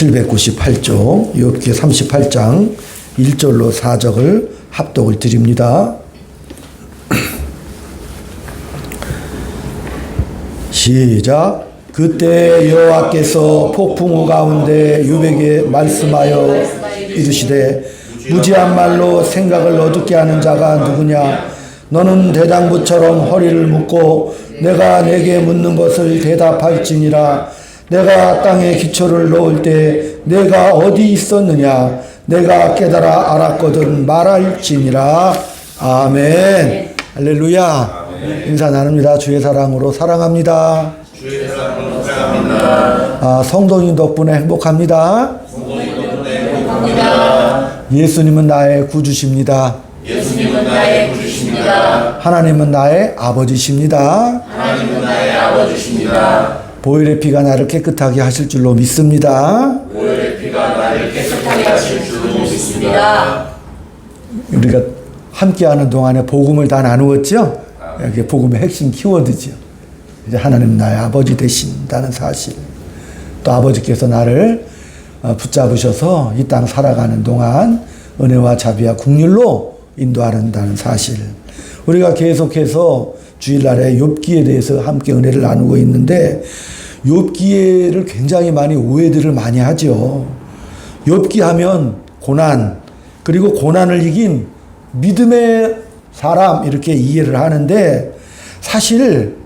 798쪽 욥기 38장 1절로 4절을 합독을 드립니다. 시작. 그때 여호와께서 폭풍우 가운데 욥에게 말씀하여 이르시되 무지한 말로 생각을 어둡게 하는 자가 누구냐. 너는 대장부처럼 허리를 묶고 내가 내게 묻는 것을 대답할지니라. 내가 땅에 기초를 놓을 때 내가 어디 있었느냐. 내가 깨달아 알았거든 말할지니라. 아멘. 할렐루야. 인사 나눕니다. 주의 사랑으로 사랑합니다. 주의 사랑으로 사랑합니다. 성도님 덕분에 행복합니다. 예수님은 나의 구주십니다. 예수님은 나의 구주십니다. 하나님은 나의 아버지십니다. 하나님은 나의 아버지십니다. 보혈의 피가 나를 깨끗하게 하실 줄로 믿습니다. 보혈의 피가 나를 깨끗하게 하실 줄로 믿습니다. 우리가 함께하는 동안에 복음을 다 나누었죠? 이게 복음의 핵심 키워드죠. 이제 하나님 나의 아버지 되신다는 사실. 또 아버지께서 나를 붙잡으셔서 이 땅 살아가는 동안 은혜와 자비와 긍휼로 인도하는다는 사실. 우리가 계속해서 주일날에 욥기에 대해서 함께 은혜를 나누고 있는데 욥기를 굉장히 많이 오해들을 많이 하죠. 욥기 하면 고난, 그리고 고난을 이긴 믿음의 사람 이렇게 이해를 하는데 사실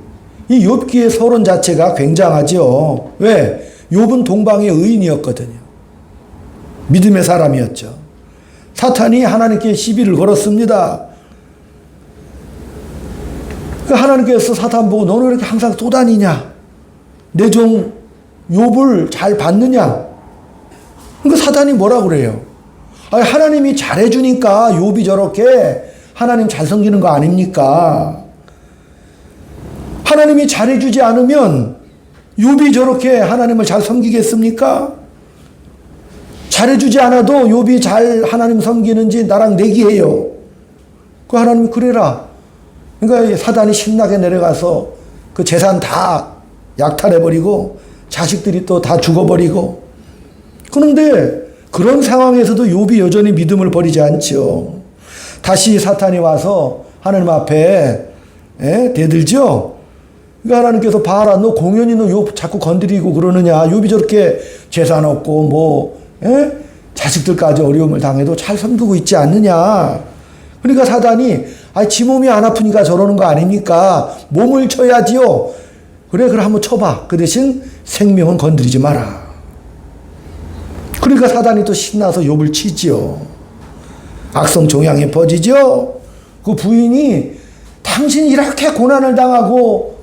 이 욥기의 서론 자체가 굉장하죠. 왜? 욥은 동방의 의인이었거든요. 믿음의 사람이었죠. 사탄이 하나님께 시비를 걸었습니다. 하나님께서 사탄 보고 너는 왜 이렇게 항상 쏘다니냐? 내 종 욥을 잘 봤느냐? 그러니까 사탄이 뭐라 그래요? 아니, 하나님이 잘해주니까 욥이 저렇게 하나님 잘 섬기는 거 아닙니까? 하나님이 잘해주지 않으면 욥이 저렇게 하나님을 잘 섬기겠습니까? 잘해주지 않아도 욥이 잘 하나님 섬기는지 나랑 내기해요. 그 하나님이 그래라. 그러니까 사단이 신나게 내려가서 그 재산 다 약탈해버리고 자식들이 또 다 죽어버리고. 그런데 그런 상황에서도 욥이 여전히 믿음을 버리지 않죠. 다시 사탄이 와서 하나님 앞에 대들죠. 그러니까 하나님께서 봐라, 너 공연히 너 욥 자꾸 건드리고 그러느냐. 욥이 저렇게 재산 없고 자식들까지 어려움을 당해도 잘 섬기고 있지 않느냐. 그러니까 사단이 지 몸이 안 아프니까 저러는 거 아닙니까? 몸을 쳐야지요. 그래 한번 쳐봐. 그 대신 생명은 건드리지 마라. 그러니까 사단이 또 신나서 욥을 치지요. 악성 종양이 퍼지죠. 그 부인이 당신이 이렇게 고난을 당하고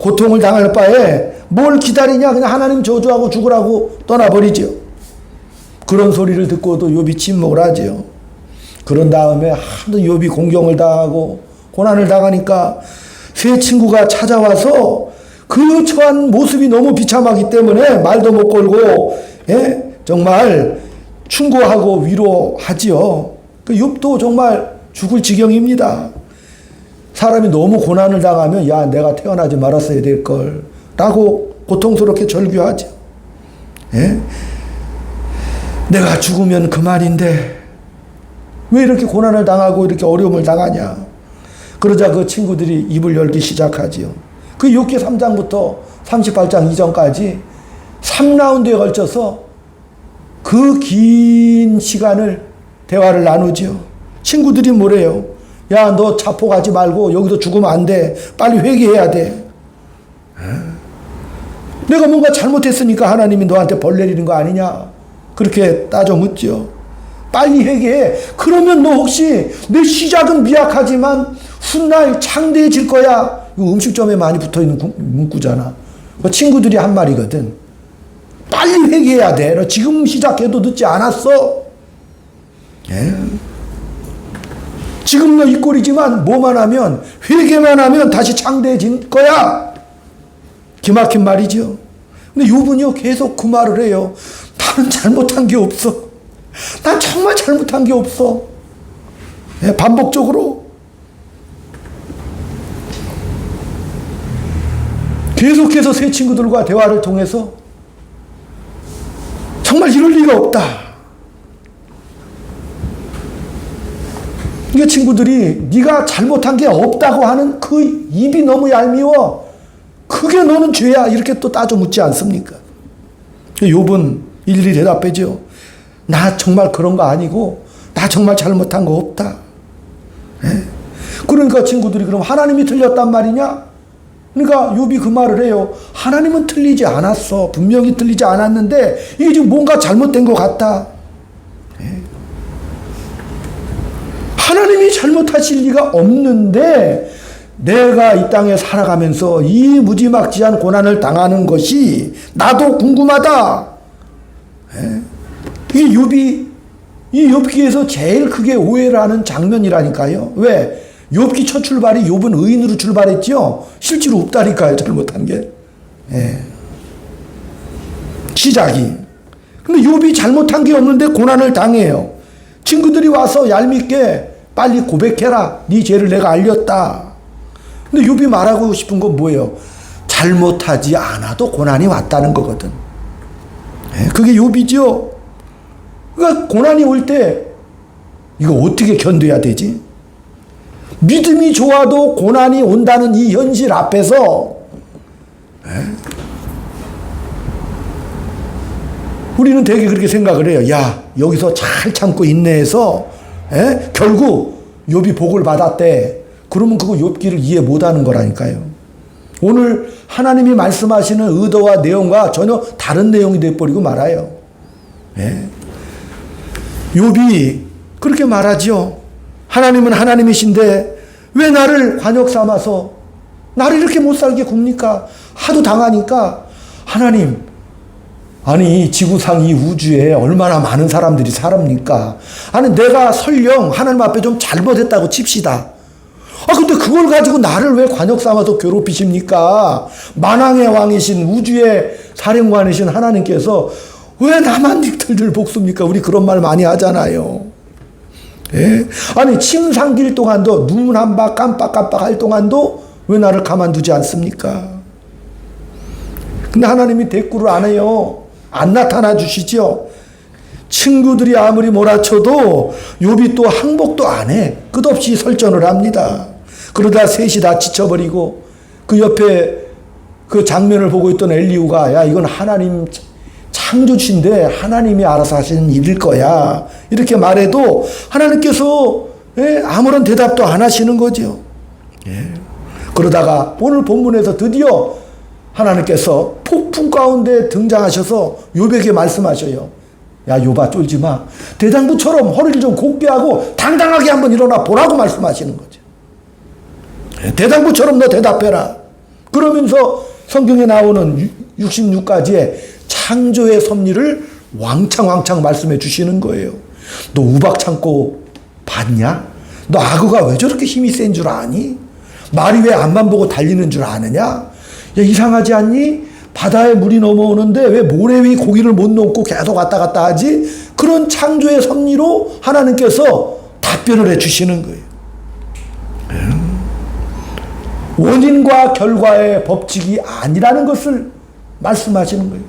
고통을 당할 바에 뭘 기다리냐. 그냥 하나님 저주하고 죽으라고 떠나버리죠. 그런 소리를 듣고도 욥이 침묵을 하지요. 그런 다음에 하도 욥이 공경을 당하고 고난을 당하니까 세 친구가 찾아와서 그 처한 모습이 너무 비참하기 때문에 말도 못 걸고 정말 충고하고 위로하지요. 그 욥도 정말 죽을 지경입니다. 사람이 너무 고난을 당하면 야 내가 태어나지 말았어야 될 걸 라고 고통스럽게 절규하죠. 내가 죽으면 그만인데 왜 이렇게 고난을 당하고 이렇게 어려움을 당하냐. 그러자 그 친구들이 입을 열기 시작하지요. 그 욥기 3장부터 38장 이전까지 3라운드에 걸쳐서 그 긴 시간을 대화를 나누죠. 친구들이 뭐래요? 야, 너 자포가지 말고 여기서 죽으면 안 돼. 빨리 회개해야 돼. 내가 뭔가 잘못했으니까 하나님이 너한테 벌 내리는 거 아니냐? 그렇게 따져 묻죠. 빨리 회개해. 그러면 너 혹시 내 시작은 미약하지만 훗날 창대해질 거야. 이거 음식점에 많이 붙어있는 문구잖아. 그 친구들이 한 말이거든. 빨리 회개해야 돼. 너 지금 시작해도 늦지 않았어. 지금 너 이 꼴이지만 뭐만 하면 회개만 하면 다시 창대해질 거야. 기막힌 말이죠. 근데 욥은요 계속 그 말을 해요. 나는 잘못한 게 없어. 난 정말 잘못한 게 없어. 반복적으로 계속해서 세 친구들과 대화를 통해서 정말 이럴 리가 없다. 이게 친구들이 네가 잘못한 게 없다고 하는 그 입이 너무 얄미워. 그게 너는 죄야. 이렇게 또 따져 묻지 않습니까? 욥은 일일이 대답하죠. 나 정말 그런 거 아니고 나 정말 잘못한 거 없다. 예? 그러니까 친구들이 그럼 하나님이 틀렸단 말이냐? 그러니까 욥이 그 말을 해요. 하나님은 틀리지 않았어. 분명히 틀리지 않았는데 이게 지금 뭔가 잘못된 것 같다. 예? 하나님이 잘못하실 리가 없는데 내가 이 땅에 살아가면서 이 무지막지한 고난을 당하는 것이 나도 궁금하다. 예? 이게 욥이 이 욥기에서 제일 크게 오해를 하는 장면이라니까요. 왜? 욥기 첫 출발이 욥은 의인으로 출발했죠. 실제로 없다니까요. 잘못한 게. 예. 시작이. 근데 욥이 잘못한 게 없는데 고난을 당해요. 친구들이 와서 얄밉게 빨리 고백해라. 네 죄를 내가 알렸다. 근데 욥이 말하고 싶은 건 뭐예요? 잘못하지 않아도 고난이 왔다는 거거든. 예, 그게 욥이죠. 그러니까 고난이 올 때 이거 어떻게 견뎌야 되지? 믿음이 좋아도 고난이 온다는 이 현실 앞에서 우리는 되게 그렇게 생각을 해요. 야, 여기서 잘 참고 인내해서 결국 욥이 복을 받았대. 그러면 그거 욥기를 이해 못하는 거라니까요. 오늘 하나님이 말씀하시는 의도와 내용과 전혀 다른 내용이 돼버리고 말아요. 욥이 그렇게 말하죠. 하나님은 하나님이신데 왜 나를 관역 삼아서 나를 이렇게 못 살게 굽니까? 하도 당하니까 하나님, 아니 지구상 이 우주에 얼마나 많은 사람들이 살합니까? 아니 내가 설령 하나님 앞에 좀 잘못했다고 칩시다. 근데 그걸 가지고 나를 왜 관역 삼아서 괴롭히십니까? 만왕의 왕이신 우주의 사령관이신 하나님께서 왜 나만 니들들 복수입니까? 우리 그런 말 많이 하잖아요. 예? 아니 침상길 동안도 눈 한 박 깜빡깜빡 할 동안도 왜 나를 가만두지 않습니까? 근데 하나님이 대꾸를 안 해요. 안 나타나 주시죠. 친구들이 아무리 몰아쳐도 욥이 또 항복도 안 해. 끝없이 설전을 합니다. 그러다 셋이 다 지쳐버리고 그 옆에 그 장면을 보고 있던 엘리후가 야 이건 하나님 창조주인데 하나님이 알아서 하시는 일일 거야. 이렇게 말해도 하나님께서 아무런 대답도 안 하시는 거죠. 그러다가 오늘 본문에서 드디어 하나님께서 폭풍 가운데 등장하셔서 욥에게 말씀하셔요. 야 욥아 쫄지 마. 대장부처럼 허리를 좀 곧게 하고 당당하게 한번 일어나 보라고 말씀하시는 거죠. 대장부처럼 너 대답해라. 그러면서 성경에 나오는 66가지의 창조의 섭리를 왕창 말씀해 주시는 거예요. 너 우박 참고 봤냐? 너 악어가 왜 저렇게 힘이 센 줄 아니? 말이 왜 앞만 보고 달리는 줄 아느냐? 야 이상하지 않니? 바다에 물이 넘어오는데 왜 모래 위 고기를 못 놓고 계속 왔다 갔다 하지? 그런 창조의 섭리로 하나님께서 답변을 해 주시는 거예요. 원인과 결과의 법칙이 아니라는 것을 말씀하시는 거예요.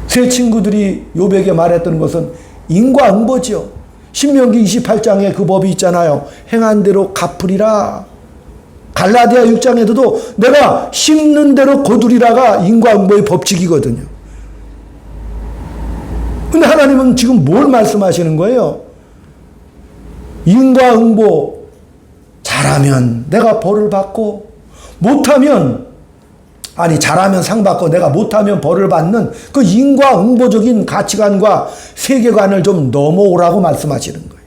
세 친구들이 욥에게 말했던 것은 인과응보죠. 신명기 28장에 그 법이 있잖아요. 행한 대로 갚으리라. 갈라디아 6장에도 내가 심는 대로 거두리라가 인과응보의 법칙이거든요. 근데 하나님은 지금 뭘 말씀하시는 거예요? 인과응보 잘하면 내가 벌을 받고 못하면 잘하면 상 받고 내가 못하면 벌을 받는 그 인과응보적인 가치관과 세계관을 좀 넘어오라고 말씀하시는 거예요.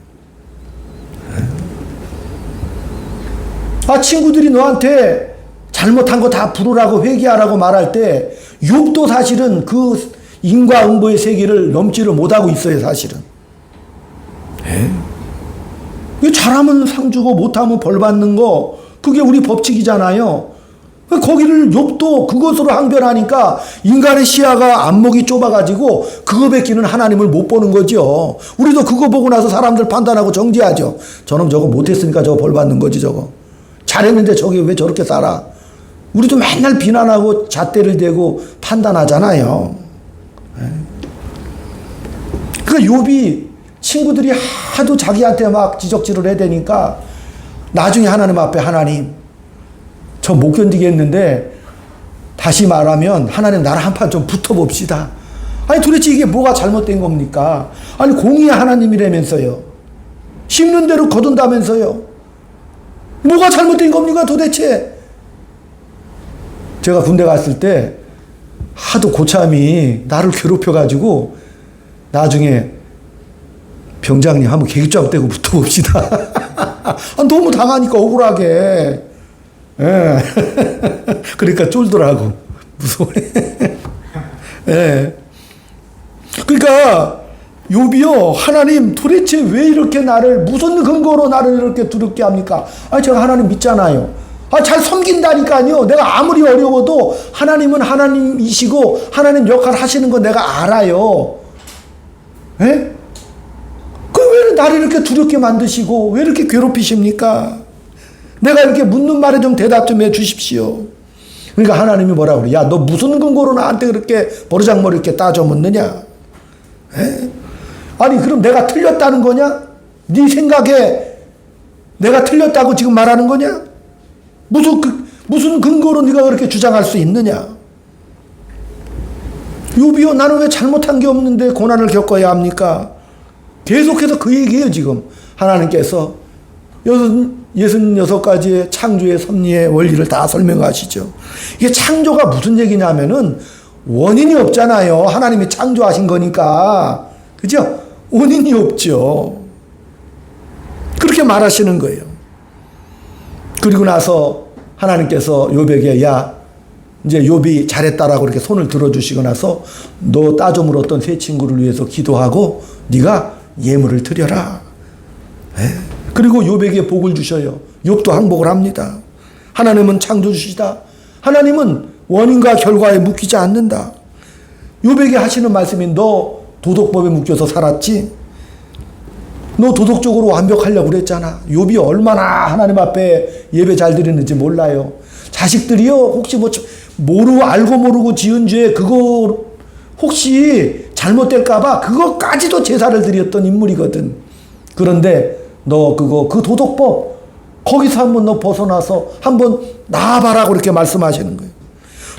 친구들이 너한테 잘못한 거 다 부르라고 회개하라고 말할 때 욥도 사실은 그 인과응보의 세계를 넘지를 못하고 있어요. 사실은. 잘하면 상 주고 못하면 벌 받는 거 그게 우리 법칙이잖아요. 거기를 욥도 그것으로 항변하니까 인간의 시야가 안목이 좁아가지고 그거 뵙기는 하나님을 못 보는 거죠. 우리도 그거 보고 나서 사람들 판단하고 정지하죠. 저놈 저거 못했으니까 저거 벌 받는 거지 저거. 잘했는데 저게 왜 저렇게 살아. 우리도 맨날 비난하고 잣대를 대고 판단하잖아요. 그러니까 욥이 친구들이 하도 자기한테 막 지적질을 해대니까 나중에 하나님 앞에 하나님 저 못 견디겠는데 다시 말하면 하나님 나랑 한판 좀 붙어봅시다. 아니 도대체 이게 뭐가 잘못된 겁니까? 아니 공의의 하나님이라면서요. 심는 대로 거둔다면서요. 뭐가 잘못된 겁니까 도대체? 제가 군대 갔을 때 하도 고참이 나를 괴롭혀가지고 나중에 병장님 한번 계기점 떼고 붙어봅시다. 너무 당하니까 억울하게. 예. 그러니까 쫄더라고. 무서워해. 예. 그러니까 욥이요, 하나님 도대체 왜 이렇게 나를 무슨 근거로 나를 이렇게 두렵게 합니까? 제가 하나님 믿잖아요. 잘 섬긴다니까요. 내가 아무리 어려워도 하나님은 하나님이시고 하나님 역할 하시는 거 내가 알아요. 예? 왜 나를 이렇게 두렵게 만드시고 왜 이렇게 괴롭히십니까? 내가 이렇게 묻는 말에 좀 대답 좀 해주십시오. 그러니까 하나님이 뭐라고 그래? 야, 너 무슨 근거로 나한테 그렇게 버르장머리 이렇게 따져 묻느냐? 에? 아니 그럼 내가 틀렸다는 거냐? 네 생각에 내가 틀렸다고 지금 말하는 거냐? 무슨 근거로 네가 그렇게 주장할 수 있느냐? 욥이요, 나는 왜 잘못한 게 없는데 고난을 겪어야 합니까? 계속해서 그 얘기예요. 지금 하나님께서 66가지의 창조의 섭리의 원리를 다 설명하시죠. 이게 창조가 무슨 얘기냐면은 원인이 없잖아요. 하나님이 창조하신 거니까. 그죠? 원인이 없죠. 그렇게 말하시는 거예요. 그리고 나서 하나님께서 욥에게 야, 이제 욥이 잘했다라고 이렇게 손을 들어주시고 나서 너 따져 물었던 세 친구를 위해서 기도하고 네가 예물을 드려라. 그리고 욥에게 복을 주셔요. 욥도 항복을 합니다. 하나님은 창조주시다. 하나님은 원인과 결과에 묶이지 않는다. 욥에게 하시는 말씀이 너 도덕법에 묶여서 살았지? 너 도덕적으로 완벽하려고 그랬잖아. 욥이 얼마나 하나님 앞에 예배 잘 드리는지 몰라요. 자식들이요, 혹시 알고 모르고 지은 죄 그거 혹시 잘못될까봐 그거까지도 제사를 드렸던 인물이거든. 그런데 너 그 도덕법 거기서 한번 너 벗어나서 한번 나와봐라고 이렇게 말씀하시는 거예요.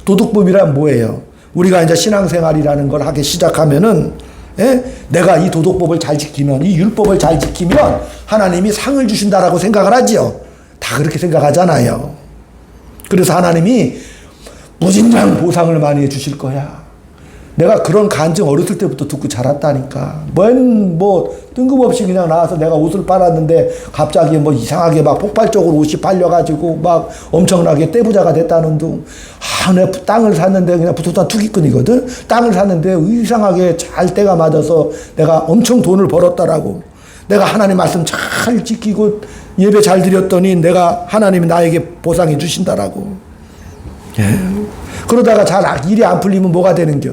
도덕법이란 뭐예요? 우리가 이제 신앙생활이라는 걸 하기 시작하면은 내가 이 도덕법을 잘 지키면, 이 율법을 잘 지키면 하나님이 상을 주신다라고 생각을 하지요. 다 그렇게 생각하잖아요. 그래서 하나님이 무진장 보상을 많이 해주실 거야. 내가 그런 간증 어렸을 때부터 듣고 자랐다니까. 뜬금없이 그냥 나와서 내가 옷을 빨았는데 갑자기 이상하게 막 폭발적으로 옷이 팔려가지고 막 엄청나게 떼부자가 됐다는 둥. 내 땅을 샀는데 그냥 부동산 투기꾼이거든. 땅을 샀는데 이상하게 잘 때가 맞아서 내가 엄청 돈을 벌었다라고. 내가 하나님 말씀 잘 지키고 예배 잘 드렸더니 내가 하나님이 나에게 보상해 주신다라고. 예. 그러다가 잘 일이 안 풀리면 뭐가 되는겨?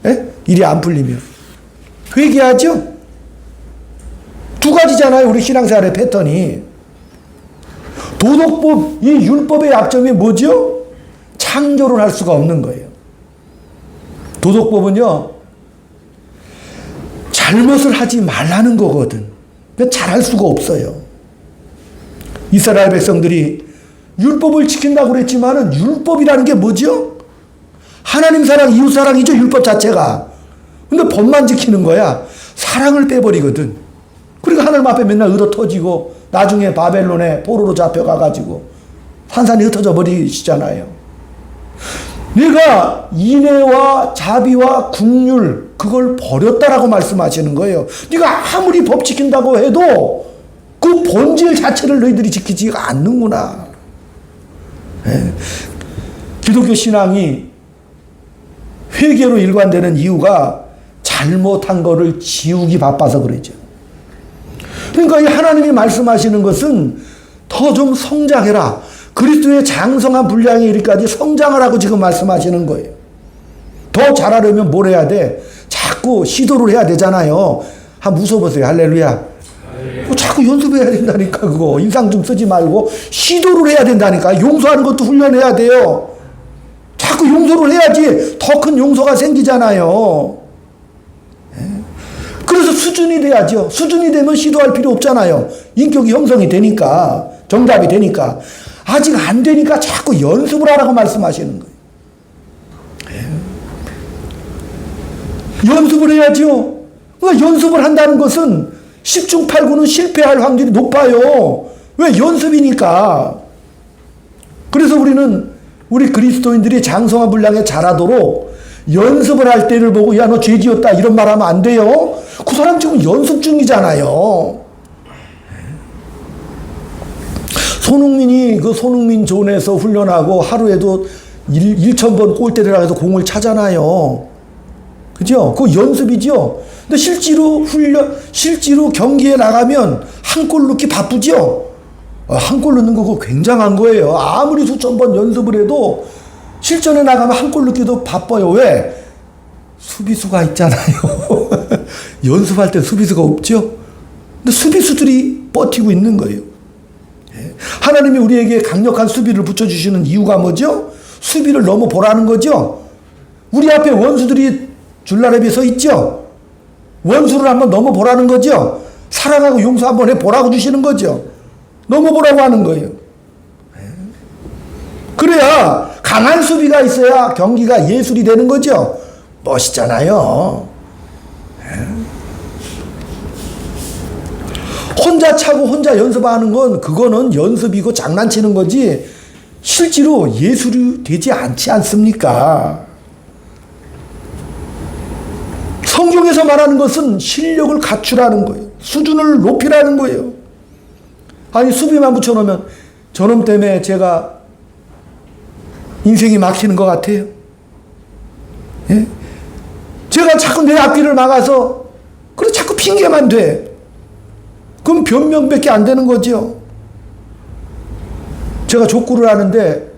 예? 일이 안 풀리면 회개하죠? 두 가지잖아요. 우리 신앙생활의 패턴이. 도덕법, 이 율법의 약점이 뭐죠? 창조를 할 수가 없는 거예요. 도덕법은요, 잘못을 하지 말라는 거거든. 잘할 수가 없어요. 이스라엘 백성들이 율법을 지킨다고 그랬지만은 율법이라는 게 뭐죠? 하나님 사랑, 이웃 사랑이죠, 율법 자체가. 근데 법만 지키는 거야. 사랑을 빼버리거든. 그러니까 하나님 앞에 맨날 얻어 터지고 나중에 바벨론에 포로로 잡혀가가지고 산산이 흩어져 버리시잖아요. 내가 인애와 자비와 긍휼 그걸 버렸다라고 말씀하시는 거예요. 네가 아무리 법 지킨다고 해도 그 본질 자체를 너희들이 지키지가 않는구나. 네. 기독교 신앙이 회개로 일관되는 이유가 잘못한 거를 지우기 바빠서 그러죠. 그러니까 이 하나님이 말씀하시는 것은 더 좀 성장해라. 그리스도의 장성한 분량에 이르기까지 성장을 하고 지금 말씀하시는 거예요. 더 잘하려면 뭘 해야 돼? 자꾸 시도를 해야 되잖아요. 한번 웃어보세요. 할렐루야. 자꾸 연습해야 된다니까. 그거 인상 좀 쓰지 말고 시도를 해야 된다니까. 용서하는 것도 훈련해야 돼요. 자꾸 용서를 해야지 더 큰 용서가 생기잖아요. 그래서 수준이 돼야죠. 수준이 되면 시도할 필요 없잖아요. 인격이 형성이 되니까, 정답이 되니까. 아직 안 되니까 자꾸 연습을 하라고 말씀하시는 거예요. 연습을 해야죠. 그러니까 연습을 한다는 것은 10중 8구는 실패할 확률이 높아요. 왜? 연습이니까. 그래서 우리 그리스도인들이 장성한 분량에 자라도록 연습을 할 때를 보고 야, 너 죄 지었다 이런 말 하면 안 돼요. 그 사람 지금 연습 중이잖아요. 손흥민이 그 손흥민 존에서 훈련하고 하루에도 1,000번 골대를 해서 공을 차잖아요. 그죠? 그거 연습이죠. 근데 실제로 경기에 나가면 한 골 넣기 바쁘죠? 한 골 넣는 거 그거 굉장한 거예요. 아무리 수천 번 연습을 해도 실전에 나가면 한 골 넣기도 바빠요. 왜? 수비수가 있잖아요. 연습할 때 수비수가 없죠? 근데 수비수들이 버티고 있는 거예요. 하나님이 우리에게 강력한 수비를 붙여주시는 이유가 뭐죠? 수비를 넘어보라는 거죠? 우리 앞에 원수들이 줄라랩에 서 있죠? 원수를 한번 넘어보라는 거죠? 사랑하고 용서 한번 해보라고 주시는 거죠? 넘어보라고 하는 거예요. 그래야 강한 수비가 있어야 경기가 예술이 되는 거죠? 멋있잖아요. 혼자 차고 혼자 연습하는 건 그거는 연습이고 장난치는 거지 실제로 예술이 되지 않지 않습니까? 성경에서 말하는 것은 실력을 갖추라는 거예요. 수준을 높이라는 거예요. 아니 수비만 붙여놓으면 저놈 때문에 제가 인생이 막히는 것 같아요. 예? 제가 자꾸 내 앞길을 막아서 그래 자꾸 핑계만 돼. 그럼 변명밖에 안 되는 거죠. 제가 족구를 하는데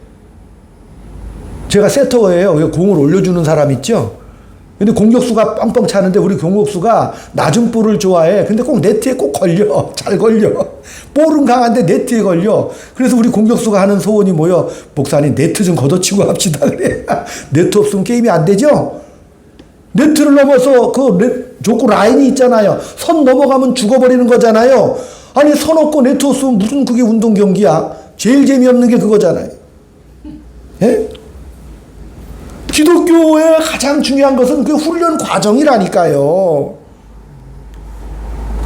제가 세터예요. 공을 올려주는 사람 있죠. 근데 공격수가 뻥뻥 차는데 우리 공격수가 낮은 볼을 좋아해. 근데 꼭 네트에 꼭 걸려. 잘 걸려. 볼은 강한데 네트에 걸려. 그래서 우리 공격수가 하는 소원이 뭐요? 목사님 네트 좀 걷어치고 합시다. 그래. 네트 없으면 게임이 안 되죠? 네트를 넘어서 그 족구 라인이 있잖아요. 선 넘어가면 죽어버리는 거잖아요. 아니 선 없고 네트 없으면 무슨 그게 운동 경기야? 제일 재미없는 게 그거잖아요. 예? 기독교의 가장 중요한 것은 그 훈련 과정이라니까요.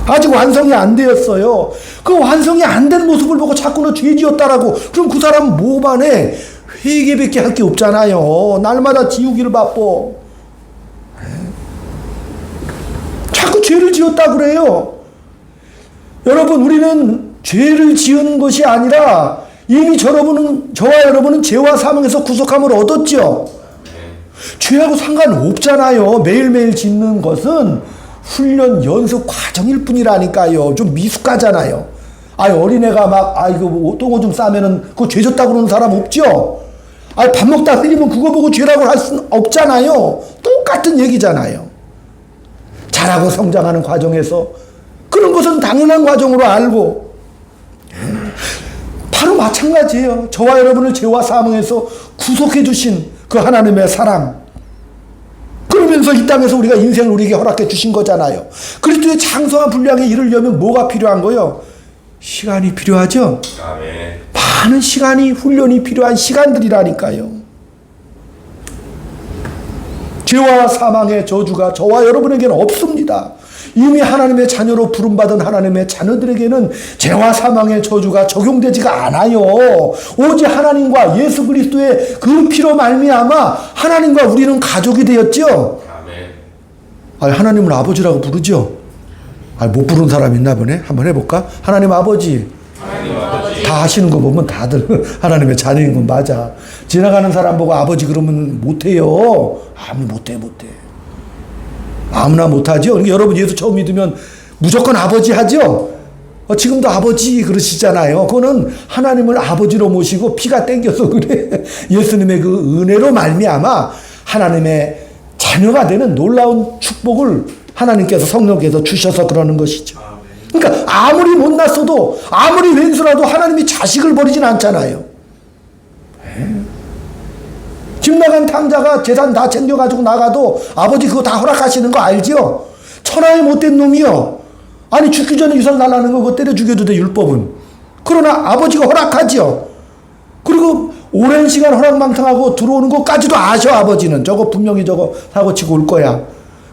아직 완성이 안 되었어요. 그 완성이 안 된 모습을 보고 자꾸 너 죄 지었다라고. 그럼 그 사람은 뭐만해? 회개밖에 할 게 없잖아요. 날마다 지우기를 바빠. 자꾸 죄를 지었다 그래요. 여러분 우리는 죄를 지은 것이 아니라 이미 저와 여러분은 죄와 사망에서 구속함을 얻었죠. 죄하고 상관없잖아요. 매일매일 짓는 것은 훈련 연습 과정일 뿐이라니까요. 좀 미숙하잖아요. 어린애가 이거 똥오 좀 싸면은 그거 죄 졌다고 그러는 사람 없죠? 밥 먹다 흘리면 그거 보고 죄라고 할 수는 없잖아요. 똑같은 얘기잖아요. 자라고 성장하는 과정에서 그런 것은 당연한 과정으로 알고 바로 마찬가지예요. 저와 여러분을 죄와 사망에서 구속해 주신 그 하나님의 사랑. 그러면서 이 땅에서 우리가 인생을 우리에게 허락해 주신 거잖아요. 그리스도의 장성한 분량에 이르려면 뭐가 필요한 거예요? 시간이 필요하죠? 아멘. 많은 시간이 훈련이 필요한 시간들이라니까요. 죄와 사망의 저주가 저와 여러분에게는 없습니다. 이미 하나님의 자녀로 부름받은 하나님의 자녀들에게는 죄와 사망의 저주가 적용되지가 않아요. 오직 하나님과 예수 그리스도의 그 피로 말미암아 하나님과 우리는 가족이 되었죠. 아멘. 하나님을 아버지라고 부르죠. 못 부르는 사람 있나 보네. 한번 해볼까? 하나님 아버지. 하나님 아버지. 다 하시는 거 보면 다들 하나님의 자녀인 건 맞아. 지나가는 사람 보고 아버지 그러면 못해요. 못해. 아무나 못하죠. 그러니까 여러분 예수 처음 믿으면 무조건 아버지 하죠. 지금도 아버지 그러시잖아요. 그거는 하나님을 아버지로 모시고 피가 땡겨서 그래. 예수님의 그 은혜로 말미암아 하나님의 자녀가 되는 놀라운 축복을 하나님께서 성령께서 주셔서 그러는 것이죠. 그러니까 아무리 못났어도 아무리 왼수라도 하나님이 자식을 버리진 않잖아요. 집 나간 탕자가 재산 다 챙겨가지고 나가도 아버지 그거 다 허락하시는 거 알죠? 천하의 못된 놈이요. 아니 죽기 전에 유산 달라는 거 그거 때려 죽여도 돼 율법은. 그러나 아버지가 허락하죠. 그리고 오랜 시간 허락망탕하고 들어오는 것까지도 아셔. 아버지는 저거 분명히 저거 사고치고 올 거야.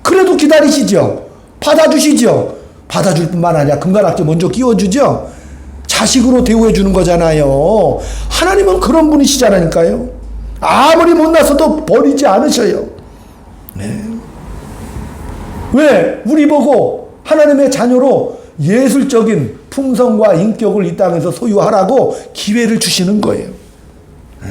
그래도 기다리시죠. 받아주시죠. 받아줄 뿐만 아니라 금관악재 먼저 끼워주죠. 자식으로 대우해 주는 거잖아요. 하나님은 그런 분이시잖아요. 아무리 못나서도 버리지 않으셔요. 네. 왜? 우리 보고 하나님의 자녀로 예술적인 품성과 인격을 이 땅에서 소유하라고 기회를 주시는 거예요. 네.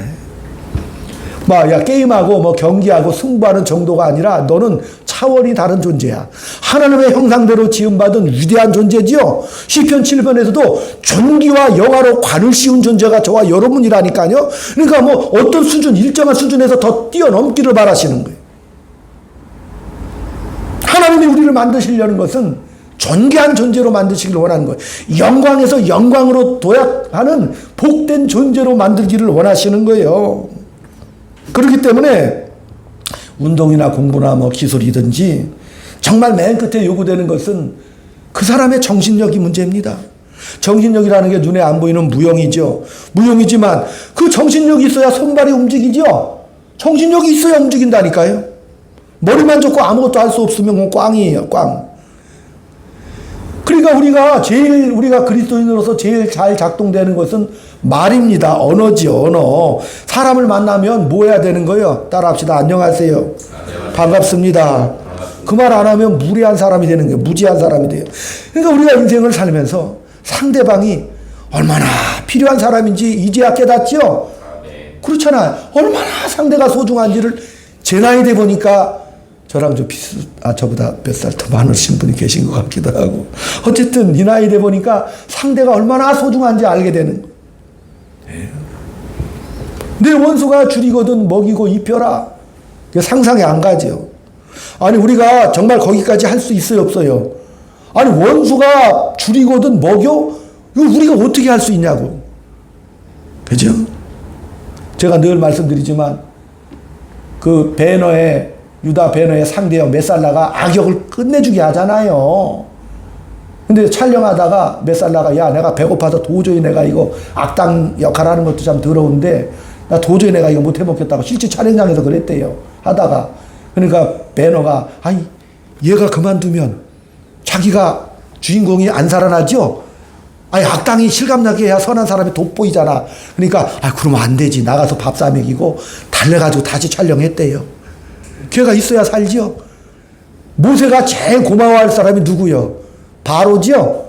야, 게임하고 뭐 경기하고 승부하는 정도가 아니라 너는 차원이 다른 존재야. 하나님의 형상대로 지음받은 위대한 존재지요. 시편 7편에서도 존귀와 영화로 관을 씌운 존재가 저와 여러분이라니까요. 그러니까 뭐 어떤 수준, 일정한 수준에서 더 뛰어넘기를 바라시는 거예요. 하나님이 우리를 만드시려는 것은 존귀한 존재로 만드시기를 원하는 거예요. 영광에서 영광으로 도약하는 복된 존재로 만들기를 원하시는 거예요. 그렇기 때문에 운동이나 공부나 뭐 기술이든지 정말 맨 끝에 요구되는 것은 그 사람의 정신력이 문제입니다. 정신력이라는 게 눈에 안 보이는 무형이죠. 무형이지만 그 정신력이 있어야 손발이 움직이죠. 정신력이 있어야 움직인다니까요. 머리만 좋고 아무것도 할 수 없으면 꽝이에요. 꽝. 그러니까 우리가 그리스도인으로서 제일 잘 작동되는 것은 말입니다. 언어지요, 언어. 사람을 만나면 뭐 해야 되는 거예요? 따라합시다. 안녕하세요. 반갑습니다. 그 말 안 하면 무례한 사람이 되는 거예요. 무지한 사람이 돼요. 그러니까 우리가 인생을 살면서 상대방이 얼마나 필요한 사람인지 이제야 깨닫죠? 그렇잖아요. 얼마나 상대가 소중한지를 제 나이 돼 보니까 저랑 저보다 몇 살 더 많으신 분이 계신 것 같기도 하고. 어쨌든 이 나이 돼 보니까 상대가 얼마나 소중한지 알게 되는 거예요. 내 원수가 줄이거든 먹이고 입혀라. 상상이 안 가죠. 아니 우리가 정말 거기까지 할 수 있어요 없어요? 아니 원수가 줄이거든 먹여? 이거 우리가 어떻게 할 수 있냐고. 그죠? 제가 늘 말씀드리지만 그 유다 배너의 상대형 메살라가 악역을 끝내주게 하잖아요. 근데 촬영하다가 메살라가 야 내가 배고파서 도저히 내가 이거 악당 역할하는 것도 참 더러운데 나 도저히 내가 이거 못 해먹겠다고 실제 촬영장에서 그랬대요. 하다가 그러니까 배너가 아니 얘가 그만두면 자기가 주인공이 안 살아나죠? 아니 악당이 실감나게 해야 선한 사람이 돋보이잖아. 그러니까 그러면 안 되지. 나가서 밥 사 먹이고 달래가지고 다시 촬영했대요. 걔가 있어야 살지요. 모세가 제일 고마워할 사람이 누구요? 바로지요.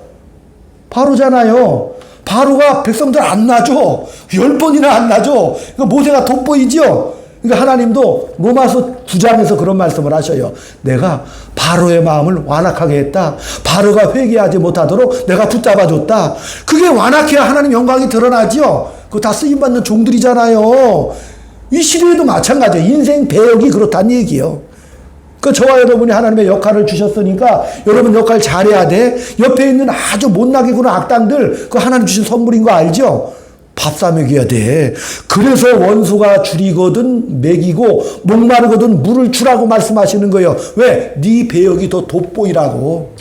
바로잖아요. 바로가 백성들 안 놔줘. 10번이나 안 놔줘. 그러니까 모세가 돋보이지요. 그러니까 하나님도 로마서 9장에서 그런 말씀을 하셔요. 내가 바로의 마음을 완악하게 했다. 바로가 회개하지 못하도록 내가 붙잡아줬다. 그게 완악해야 하나님 영광이 드러나지요. 그거 다 쓰임받는 종들이잖아요. 이 시대에도 마찬가지예요. 인생 배역이 그렇다는 얘기예요. 그 저와 여러분이 하나님의 역할을 주셨으니까 여러분 역할 잘해야 돼. 옆에 있는 아주 못나게 구는 악당들 그 하나님 주신 선물인 거 알죠? 밥 사 먹여야 돼. 그래서 원수가 줄이거든 먹이고 목마르거든 물을 주라고 말씀하시는 거예요. 왜? 네 배역이 더 돋보이라고.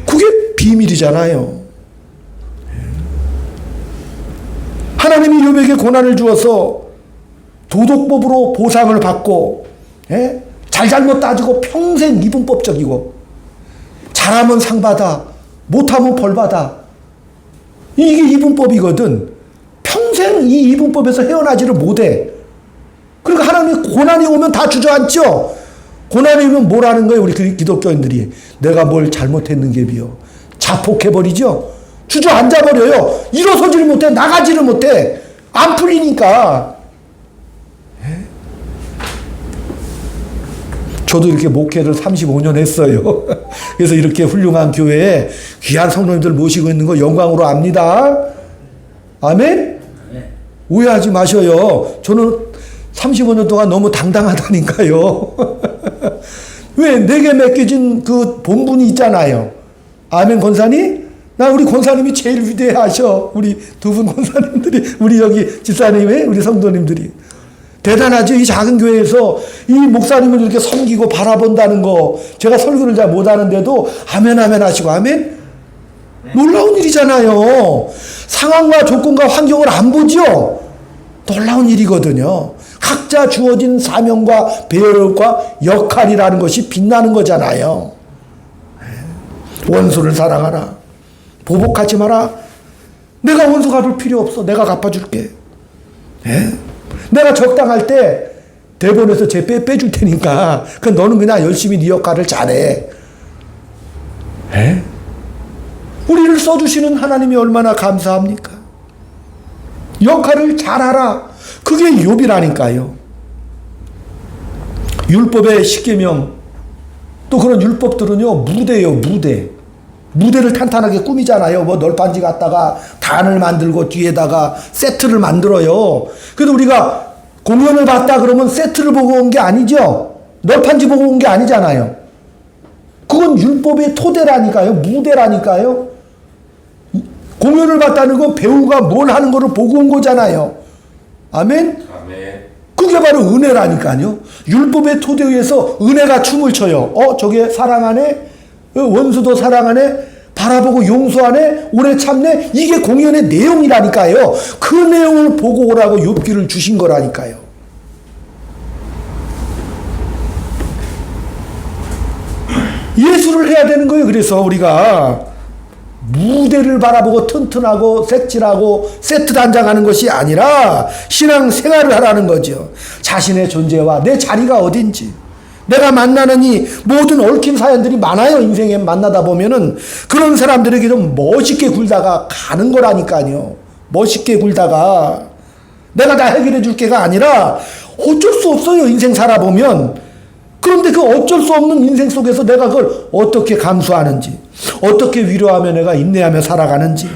그게 비밀이잖아요. 하나님이 욥에게 고난을 주어서 도덕법으로 보상을 받고 잘잘못 따지고 평생 이분법적이고 잘하면 상 받아 못하면 벌 받아. 이게 이분법이거든. 평생 이 이분법에서 헤어나지를 못해. 그러니까 하나님이 고난이 오면 다 주저앉죠. 고난이 오면 뭘 하는 거예요? 우리 기독교인들이 내가 뭘 잘못했는 게 비요. 자폭해버리죠. 주저앉아버려요. 일어서지를 못해. 나가지를 못해. 안 풀리니까. 저도 이렇게 목회를 35년 했어요. 그래서 이렇게 훌륭한 교회에 귀한 성도님들 모시고 있는 거 영광으로 압니다. 아멘? 오해하지 마셔요. 저는 35년 동안 너무 당당하다니까요. 왜? 내게 맡겨진 그 본분이 있잖아요. 아멘, 권사님? 나 우리 권사님이 제일 위대하셔. 우리 두 분 권사님들이, 우리 여기 집사님의 우리 성도님들이. 대단하죠. 이 작은 교회에서 이 목사님을 이렇게 섬기고 바라본다는 거. 제가 설교를 잘 못하는데도 아멘 아멘 하시고 아멘. 놀라운 일이잖아요. 상황과 조건과 환경을 안 보죠. 놀라운 일이거든요. 각자 주어진 사명과 배역과 역할이라는 것이 빛나는 거잖아요. 원수를 사랑하라. 보복하지 마라. 내가 원수 갚을 필요 없어. 내가 갚아줄게. 내가 적당할 때 대본에서 제 빼줄 테니까 너는 그냥 열심히 네 역할을 잘해. 우리를 써주시는 하나님이 얼마나 감사합니까? 역할을 잘하라. 그게 욥이라니까요. 율법의 십계명 또 그런 율법들은요 무대예요. 무대를 탄탄하게 꾸미잖아요. 뭐 널판지 갖다가 단을 만들고 뒤에다가 세트를 만들어요. 그래도 우리가 공연을 봤다 그러면 세트를 보고 온 게 아니죠. 널판지 보고 온 게 아니잖아요. 그건 율법의 토대라니까요. 무대라니까요. 공연을 봤다는 건 배우가 뭘 하는 거를 보고 온 거잖아요. 아멘? 그게 바로 은혜라니까요. 율법의 토대 위에서 은혜가 춤을 춰요. 저게 사랑하네? 원수도 사랑하네? 바라보고 용서하네? 오래 참네? 이게 공연의 내용이라니까요. 그 내용을 보고 오라고 욥기를 주신 거라니까요. 예술을 해야 되는 거예요. 그래서 우리가 무대를 바라보고 튼튼하고 색칠하고 세트 단장하는 것이 아니라 신앙 생활을 하라는 거죠. 자신의 존재와 내 자리가 어딘지. 내가 만나는 이 모든 얽힌 사연들이 많아요. 인생에 만나다 보면은 그런 사람들에게 좀 멋있게 굴다가 가는 거라니까요. 멋있게 굴다가 내가 다 해결해 줄 게가 아니라 어쩔 수 없어요. 인생 살아보면. 그런데 그 어쩔 수 없는 인생 속에서 내가 그걸 어떻게 감수하는지, 어떻게 위로하며 내가 인내하며 살아가는지.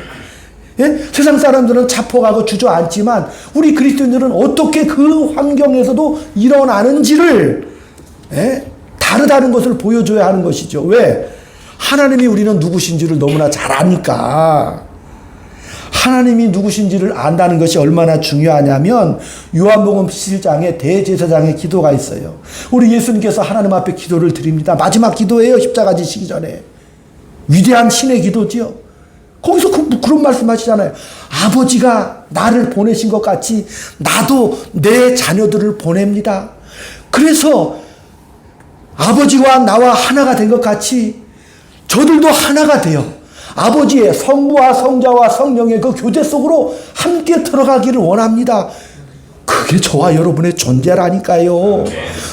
세상 사람들은 자폭하고 주저앉지만 우리 그리스도인들은 어떻게 그 환경에서도 일어나는지를 다르다는 것을 보여줘야 하는 것이죠. 왜? 하나님이 우리는 누구신지를 너무나 잘 아니까. 하나님이 누구신지를 안다는 것이 얼마나 중요하냐면 요한복음 7장에 대제사장의 기도가 있어요. 우리 예수님께서 하나님 앞에 기도를 드립니다. 마지막 기도예요. 십자가 지시기 전에. 위대한 신의 기도지요. 거기서 그런 말씀 하시잖아요. 아버지가 나를 보내신 것 같이 나도 내 자녀들을 보냅니다. 그래서 아버지와 나와 하나가 된 것 같이 저들도 하나가 돼요. 아버지의 성부와 성자와 성령의 그 교제 속으로 함께 들어가기를 원합니다. 그게 저와 여러분의 존재라니까요.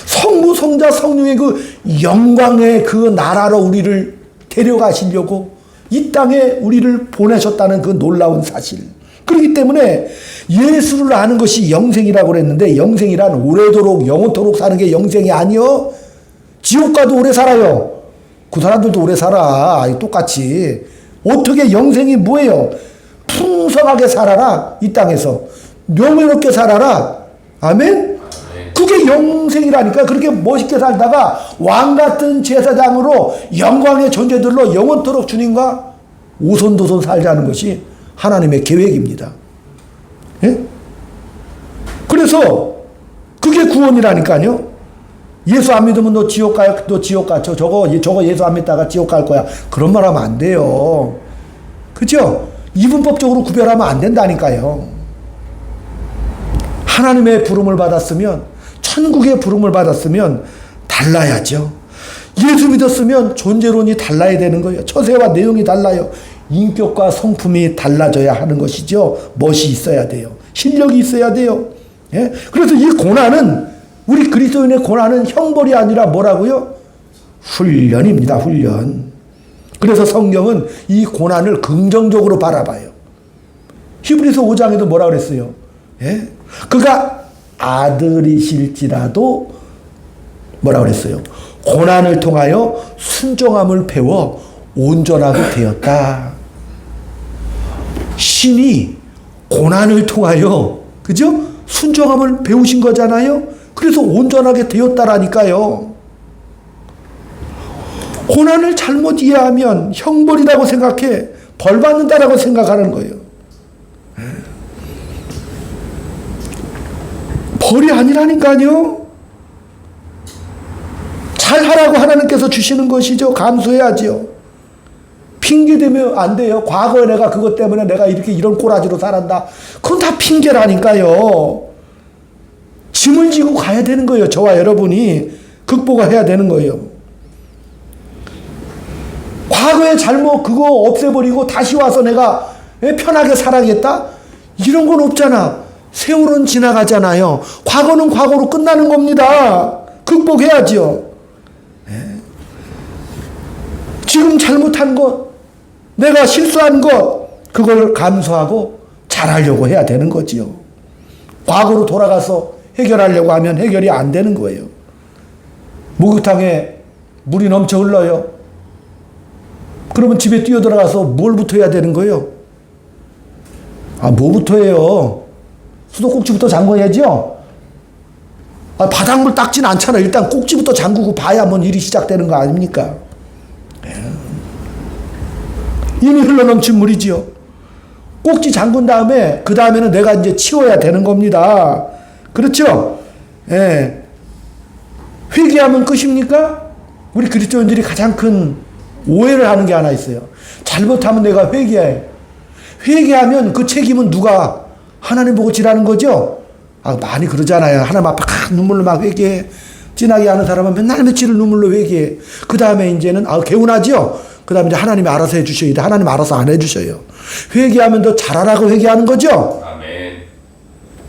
성부, 성자, 성령의 그 영광의 그 나라로 우리를 데려가시려고 이 땅에 우리를 보내셨다는 그 놀라운 사실. 그렇기 때문에 예수를 아는 것이 영생이라고 그랬는데 영생이란 오래도록 영원토록 사는 게 영생이 아니요. 지옥 가도 오래 살아요. 그 사람들도 오래 살아. 똑같이. 어떻게 영생이 뭐예요? 풍성하게 살아라. 이 땅에서. 명예롭게 살아라. 아멘? 그게 영생이라니까. 그렇게 멋있게 살다가 왕같은 제사장으로 영광의 존재들로 영원토록 주님과 오손도손 살자는 것이 하나님의 계획입니다. 예? 그래서 그게 구원이라니까요. 예수 안 믿으면 너 지옥 가요. 너 지옥 가. 저거 예수 안 믿다가 지옥 갈 거야. 그런 말 하면 안 돼요. 그죠? 이분법적으로 구별하면 안 된다니까요. 하나님의 부름을 받았으면, 천국의 부름을 받았으면 달라야죠. 예수 믿었으면 존재론이 달라야 되는 거예요. 처세와 내용이 달라요. 인격과 성품이 달라져야 하는 것이죠. 멋이 있어야 돼요. 실력이 있어야 돼요. 예? 그래서 이 고난은 우리 그리스도인의 고난은 형벌이 아니라 뭐라고요? 훈련입니다. 훈련. 그래서 성경은 이 고난을 긍정적으로 바라봐요. 히브리서 5장에도 뭐라 그랬어요? 예? 그가 아들이실지라도 뭐라 그랬어요? 고난을 통하여 순종함을 배워 온전하게 되었다. 신이 고난을 통하여 그죠? 순종함을 배우신 거잖아요. 그래서 온전하게 되었다라니까요. 고난을 잘못 이해하면 형벌이라고 생각해 벌 받는다라고 생각하는 거예요. 벌이 아니라니까요. 잘하라고 하나님께서 주시는 것이죠. 감수해야죠. 핑계대면 안 돼요. 과거에 내가 그것 때문에 내가 이렇게 이런 꼬라지로 살았다. 그건 다 핑계라니까요. 짐을 지고 가야 되는 거예요. 저와 여러분이 극복해야 되는 거예요. 과거의 잘못 그거 없애버리고 다시 와서 내가 편하게 살아야겠다? 이런 건 없잖아. 세월은 지나가잖아요. 과거는 과거로 끝나는 겁니다. 극복해야죠. 지금 잘못한 것, 내가 실수한 것, 그걸 감수하고 잘하려고 해야 되는 거지요. 과거로 돌아가서 해결하려고 하면 해결이 안 되는 거예요. 목욕탕에 물이 넘쳐 흘러요. 그러면 집에 뛰어들어가서 뭘부터 해야 되는 거예요? 뭐부터 해요? 수도꼭지부터 잠궈야죠? 바닥물 닦진 않잖아요. 일단 꼭지부터 잠그고 봐야 뭔 일이 시작되는 거 아닙니까? 이미 흘러넘친 물이지요. 꼭지 잠근 다음에 그 다음에는 내가 이제 치워야 되는 겁니다. 그렇죠? 예. 회개하면 끝입니까? 우리 그리스도인들이 가장 큰 오해를 하는 게 하나 있어요. 잘못하면 내가 회개해. 회개하면 그 책임은 누가? 하나님 보고 지라는 거죠? 많이 그러잖아요. 하나님 앞에 눈물로 막 회개해. 진하게 하는 사람은 맨날 며칠을 눈물로 회개해. 그 다음에 이제는 개운하죠? 그 다음에 이제 하나님이 알아서 해주셔야 돼. 하나님 알아서 안 해주셔요. 회개하면 더 잘하라고 회개하는 거죠? 아멘.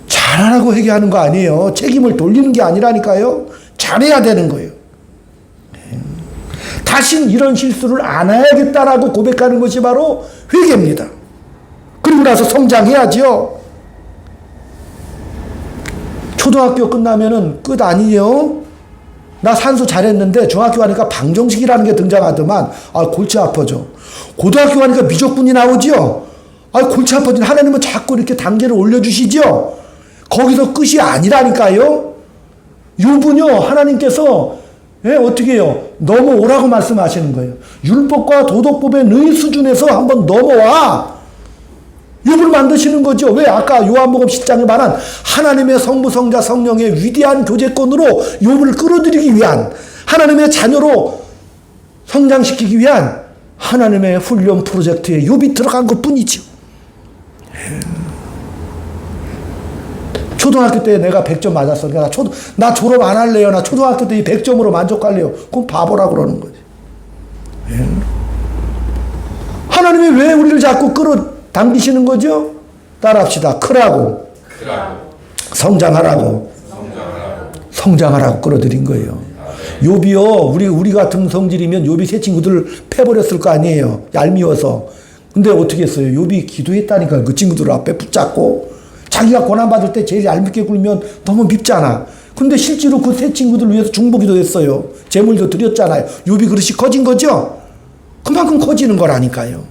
잘하라고 회개하는 거 아니에요. 책임을 돌리는 게 아니라니까요. 잘해야 되는 거예요. 다신 이런 실수를 안 해야겠다라고 고백하는 것이 바로 회개입니다. 그리고 나서 성장해야죠. 초등학교 끝나면은 끝 아니에요. 나 산수 잘했는데 중학교 가니까 방정식이라는 게 등장하더만 골치 아파져. 고등학교 가니까 미적분이 나오죠. 골치 아파져. 하나님은 자꾸 이렇게 단계를 올려주시죠. 거기서 끝이 아니라니까요. 욥은요 하나님께서 어떻게 해요? 넘어오라고 말씀하시는 거예요. 율법과 도덕법의 너희 수준에서 한번 넘어와. 욥을 만드시는 거죠. 왜? 아까 요한복음 10장에 말한 하나님의 성부, 성자, 성령의 위대한 교제권으로 욥을 끌어들이기 위한, 하나님의 자녀로 성장시키기 위한 하나님의 훈련 프로젝트에 욥이 들어간 것뿐이죠. 초등학교 때 내가 100점 맞았어. 그러니까 나 졸업 안 할래요. 나 초등학교 때 100점으로 만족할래요. 그럼 바보라 그러는 거지. 하나님이 왜 우리를 자꾸 끌어당기시는 거죠? 따라합시다. 크라고. 성장하라고. 성장하라고 끌어들인 거예요. 욥이요. 우리 같은 성질이면 욥이 새 친구들을 패버렸을 거 아니에요. 얄미워서. 근데 어떻게 했어요? 욥이 기도했다니까. 그 친구들 앞에 붙잡고. 자기가 고난받을 때 제일 얄밉게 굴면 너무 밉잖아. 근데 실제로 그 세 친구들을 위해서 중보기도 했어요. 재물도 드렸잖아요. 욥이 그릇이 커진 거죠? 그만큼 커지는 거라니까요.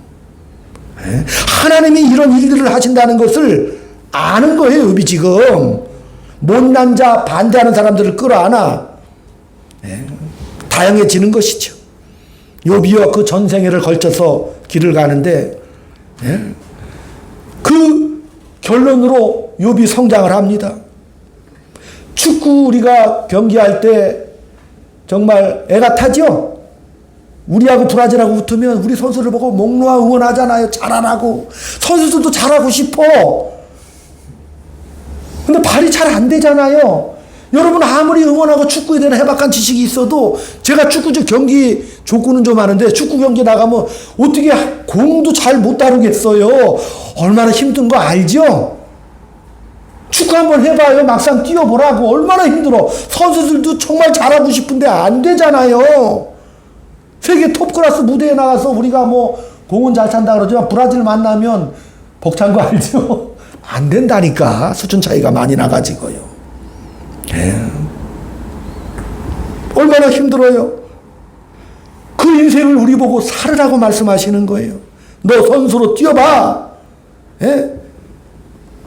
하나님이 이런 일들을 하신다는 것을 아는 거예요. 욥이 지금. 못난 자, 반대하는 사람들을 끌어안아. 다양해지는 것이죠. 욥이요 그 전생애를 걸쳐서 길을 가는데 그 결론으로 욥이 성장을 합니다. 축구 우리가 경기할 때 정말 애가 타죠? 우리하고 브라질하고 붙으면 우리 선수를 보고 목 놓아 응원하잖아요. 잘하라고. 선수들도 잘하고 싶어. 근데 발이 잘 안 되잖아요. 여러분 아무리 응원하고 축구에 대한 해박한 지식이 있어도 제가 축구 경기 족구는 좀 하는데 축구 경기 나가면 어떻게 공도 잘 못 다루겠어요. 얼마나 힘든 거 알죠? 축구 한번 해봐요. 막상 뛰어보라고. 얼마나 힘들어. 선수들도 정말 잘하고 싶은데 안 되잖아요. 세계 톱클래스 무대에 나가서 우리가 뭐 공은 잘 찬다 그러지만 브라질 만나면 벅찬 거 알죠? 안 된다니까. 수준 차이가 많이 나가지고요. 얼마나 힘들어요. 그 인생을 우리 보고 살으라고 말씀하시는 거예요. 너 선수로 뛰어봐.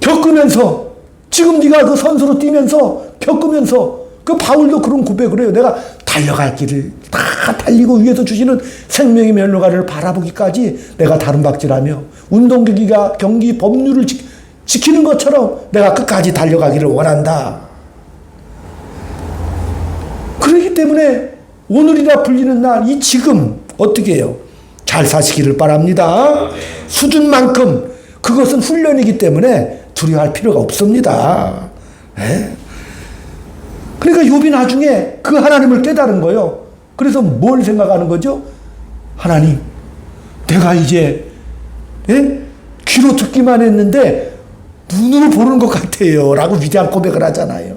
겪으면서 지금 네가 그 선수로 뛰면서 겪으면서 그 바울도 그런 고백을 해요. 내가 달려갈 길을 다 달리고 위에서 주시는 생명의 면류관을 바라보기까지 내가 다름박질하며 운동경기 법률을 지키는 것처럼 내가 끝까지 달려가기를 원한다. 그렇기 때문에 오늘이라 불리는 날, 이 지금 어떻게 해요? 잘 사시기를 바랍니다. 수준만큼 그것은 훈련이기 때문에 두려워할 필요가 없습니다. 예? 그러니까 욥이 나중에 그 하나님을 깨달은 거예요. 그래서 뭘 생각하는 거죠? 하나님, 내가 이제 귀로 듣기만 했는데 눈으로 보는 것 같아요 라고 위대한 고백을 하잖아요.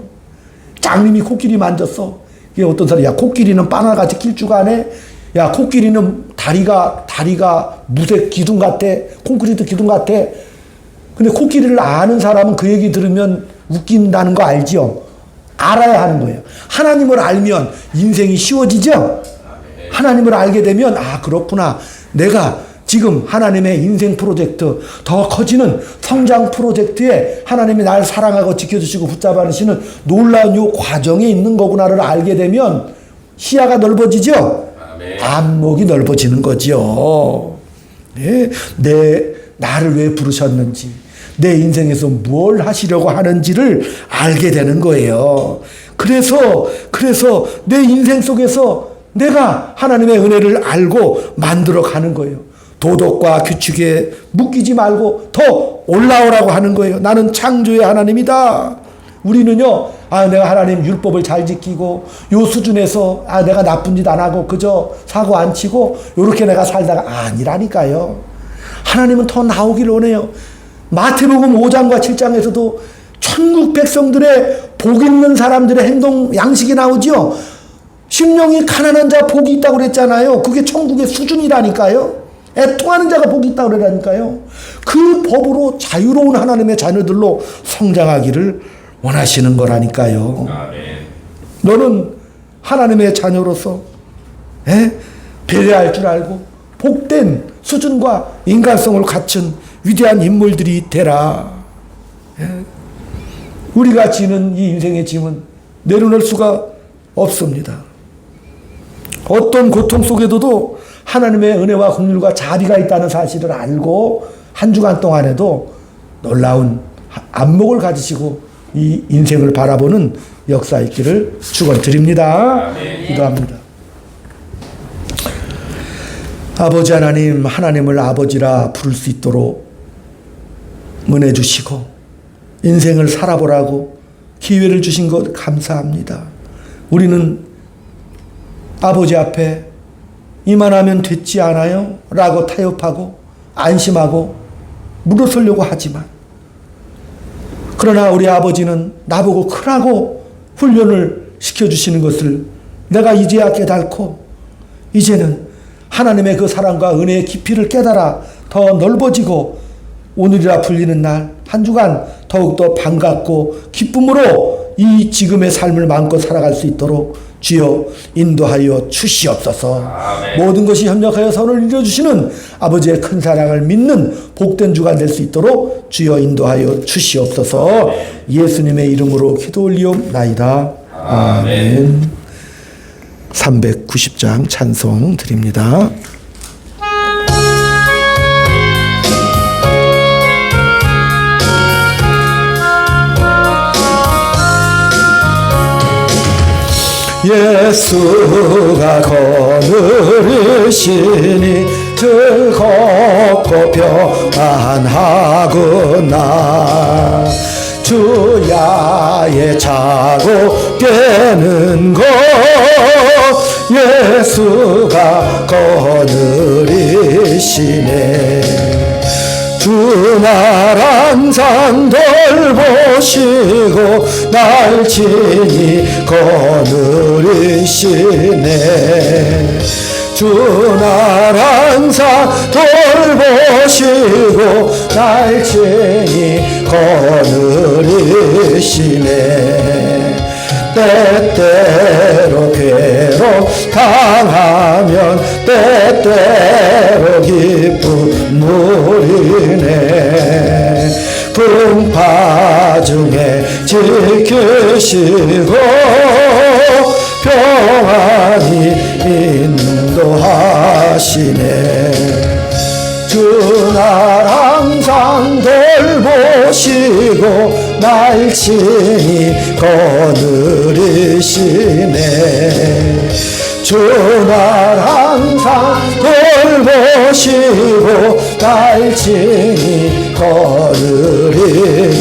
장님이 코끼리 만졌어. 이게 어떤 사람이, 야, 코끼리는 바나나같이 길쭉 하네. 야, 코끼리는 다리가 무쇠 기둥 같아. 콘크리트 기둥 같아. 근데 코끼리를 아는 사람은 그 얘기 들으면 웃긴다는 거 알죠? 알아야 하는 거예요. 하나님을 알면 인생이 쉬워지죠? 하나님을 알게 되면, 아, 그렇구나. 내가 지금 하나님의 인생 프로젝트, 더 커지는 성장 프로젝트에 하나님이 날 사랑하고 지켜주시고 붙잡아 주시는 놀라운 요 과정에 있는 거구나를 알게 되면 시야가 넓어지죠? 안목이 넓어지는 거죠. 네, 나를 왜 부르셨는지, 내 인생에서 뭘 하시려고 하는지를 알게 되는 거예요. 그래서 내 인생 속에서 내가 하나님의 은혜를 알고 만들어 가는 거예요. 도덕과 규칙에 묶이지 말고 더 올라오라고 하는 거예요. 나는 창조의 하나님이다. 우리는요, 아, 내가 하나님 율법을 잘 지키고 요 수준에서, 아, 내가 나쁜 짓 안 하고 그저 사고 안 치고 요렇게 내가 살다가, 아니라니까요. 하나님은 더 나오길 원해요. 마태복음 5장과 7장에서도 천국 백성들의 복 있는 사람들의 행동 양식이 나오죠. 심령이 가난한 자 복이 있다고 그랬잖아요. 그게 천국의 수준이라니까요. 애통하는 자가 복이 있다고 그러라니까요. 그 법으로 자유로운 하나님의 자녀들로 성장하기를 원하시는 거라니까요. 아멘. 너는 하나님의 자녀로서 배려할 줄 알고 복된 수준과 인간성을 갖춘 위대한 인물들이 되라. 우리가 지는 이 인생의 짐은 내려놓을 수가 없습니다. 어떤 고통 속에도 하나님의 은혜와 긍휼과 자비가 있다는 사실을 알고 한 주간 동안에도 놀라운 안목을 가지시고 이 인생을 바라보는 역사 있기를 축원드립니다. 기도합니다. 아버지 하나님, 하나님을 아버지라 부를 수 있도록 은혜 주시고 인생을 살아보라고 기회를 주신 것 감사합니다. 우리는 아버지 앞에 이만하면 됐지 않아요? 라고 타협하고 안심하고 물러서려고 하지만, 그러나 우리 아버지는 나보고 크라고 훈련을 시켜주시는 것을 내가 이제야 깨닫고, 이제는 하나님의 그 사랑과 은혜의 깊이를 깨달아 더 넓어지고 오늘이라 불리는 날 한 주간 더욱더 반갑고 기쁨으로 이 지금의 삶을 마음껏 살아갈 수 있도록 주여 인도하여 주시옵소서. 아멘. 모든 것이 협력하여 선을 이루어주시는 아버지의 큰 사랑을 믿는 복된 주간 될 수 있도록 주여 인도하여 주시옵소서. 아멘. 예수님의 이름으로 기도 올리옵나이다. 아멘. 390장 찬송 드립니다. 예수가 거느리시니 즐겁고 평안하구나. 주야의 자고 깨는 것 예수가 거느리시네. 주 날 항상 돌보시고 날 친히 거느리시네. 주 날 항상 돌보시고 날 친히 거느리시네. 때때로 괴로 당하면 때때로 기쁨 누리네. 풍파 중에 지키시고 평안히 인도하시네. 주 날 항상 돌보시고 날 친히 거느리시네. 주 날 항상 돌보시고 날 친히 거느리시네.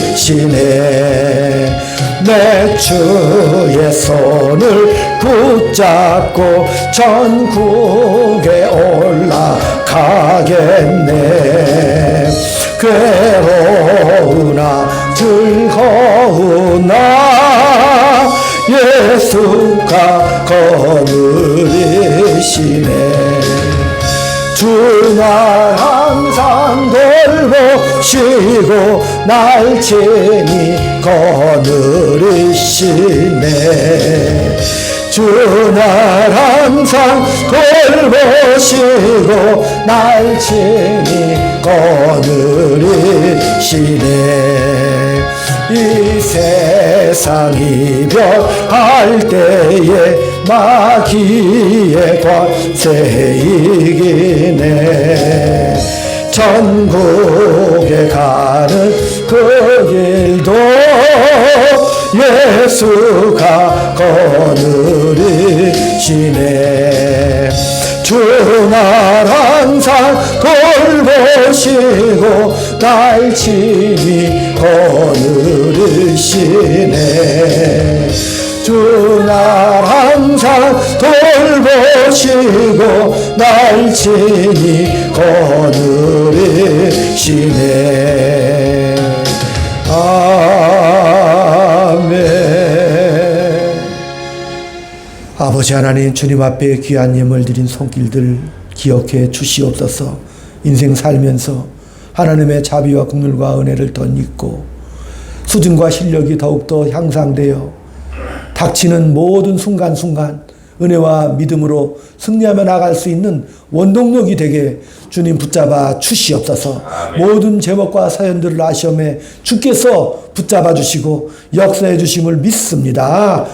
내 주의 손을 붙잡고 전국에 올라가겠네. 괴로우나 즐거우나 예수가 거느리시네. 주 날 항상 돌보시고 날 친히 거느리시네. 주 날 항상 돌보시고 날 친히 거느리시네. 이 세상 이별할 때에 마귀의 권세이기네. 전국에 가는 그 길도 예수가 거느리시네. 주 날 항상 돌보시고 날 친히 거느리시네. 주 날 항상 돌보시고 날 친히 거느리시네. 아멘. 아버지 하나님, 주님 앞에 귀한 예물 드린 손길들 기억해 주시옵소서. 인생 살면서 하나님의 자비와 긍휼과 은혜를 덧입고 수준과 실력이 더욱더 향상되어 닥치는 모든 순간순간 은혜와 믿음으로 승리하며 나갈 수 있는 원동력이 되게 주님 붙잡아 주시옵소서. 모든 제목과 사연들을 아시험에 주께서 붙잡아 주시고 역사해 주심을 믿습니다.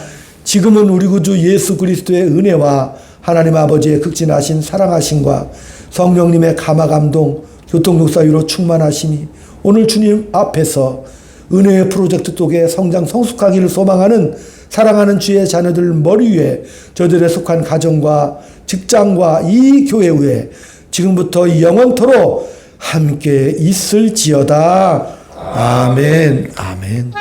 지금은 우리 구주 예수 그리스도의 은혜와 하나님 아버지의 극진하신 사랑하심과 성령님의 감화감동 교통독사유로 충만하심이 오늘 주님 앞에서 은혜의 프로젝트 속에 성장 성숙하기를 소망하는 사랑하는 주의 자녀들 머리 위에 저들에 속한 가정과 직장과 이 교회 위에 지금부터 영원토록 함께 있을지어다. 아멘. 아멘.